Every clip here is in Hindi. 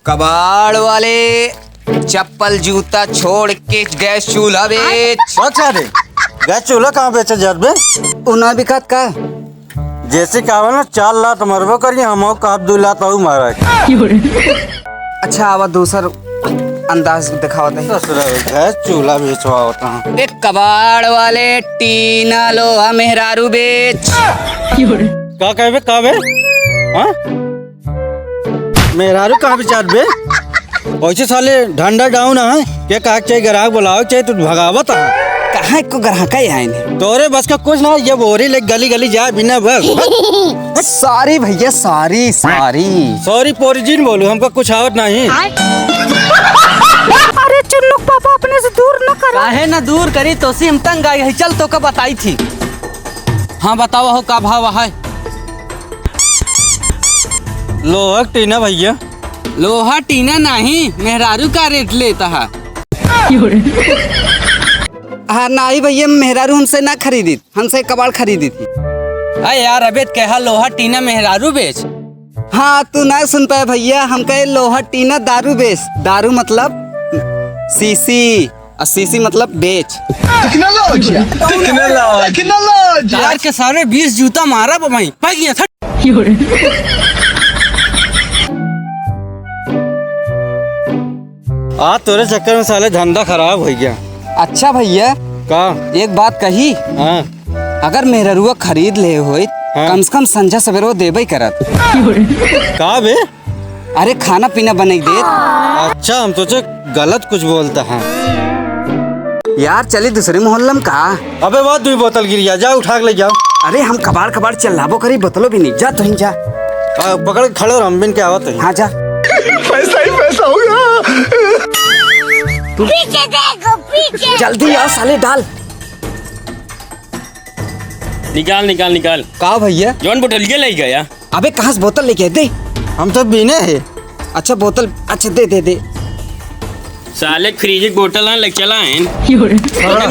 कबाड़ वाले चप्पल जूता छोड़ के गैस चूल्हा बेच। अच्छा रे, गैस चूल्हा कहाँ बेचे जात बे? उना बिकात का जैसे कहा ना 4 लात मरबो करिए हम कहा 2 लात और मारा। अच्छा आवा दूसर अंदाज दिखावत है। गैस चूल्हा बेचवा होता है। एक कबाड़ वाले टीना लोहा मेहरारू बेच। का कहे बे का बे? हाँ मेहरारू कहाँ बेचात बे? वैसे साले धंधा डाउन है क्या? कहा चाहिए ग्राहक बुलाओ चाहिए तू भगावत है। कहाँ को ग्राहक आए ने? तोरे बस का कुछ ना, ये बोरी ले गली गली जाए बिना बस। सॉरी भैया सॉरी सॉरी। सॉरी पोरिजिन बोलू, हमको कुछ आवत नहीं। अरे चुन्नू पापा अपने से दूर न करो। काहे ना दूर करी तो सी हम तंग आई है। चल तो का बताई थी। हाँ बताओ हो का भाव है? लोहा टीना भैया। लोहा टीना नहीं मेहरारू का रेट लेता है। हाँ नहीं भैया मेहरारू हमसे ना खरीदी, हमसे कबाड़ खरीदी थी। अरे यार अबे कहा लोहा टीना मेहरारू बेच। हाँ तू ना सुन पाए भैया, हम कहे लोहा टीना दारू बेच। दारू मतलब सीसी और सीसी मतलब बेच। यार के सारे 20 जूता मारा भाई पाई गया था। आज तोरे चक्कर में साले धंधा खराब हो गया। अच्छा भैया का एक बात कही, हाँ अगर मेहरुआ खरीद ले हो कम से कम संझा सवेरो देबे करत। का बे? अरे खाना पीना बने दे। अच्छा हम सोचे गलत कुछ बोलता है। यार चली दूसरे मोहल्ला में का। अबे बात 2 बोतल गिरिया, जा उठा के ले जाओ। अरे हम कबाड़ कबाड़ चिल्लाबो करी बोतलो भी नहीं। जा तू ही जा। पकड़ के खड़े हम बिन के आवत है। हाँ जा। पैसा ही पैसा होगा। पीछे देखो पीछे। जल्दी आओ साले डाल। निकाल निकाल निकाल। का भैया जौन बोतल के ले गया। अबे कहाँ से बोतल लेके दे। हम तो बीने है। अच्छा बोतल अच्छा दे दे दे। साले फ्रिज की बोतल ना लग चला है।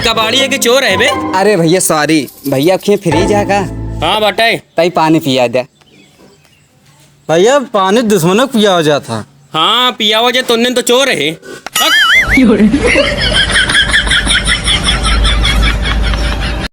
कबाड़ी है कि चोर है बे? अरे भैया सॉरी भैया खे फ्री जाएगा। हाँ बताए तई पानी पिया दे। भैया पानी दुश्मनों को पिया हो जाता। हाँ पिया वजह तुमने तो चोर है।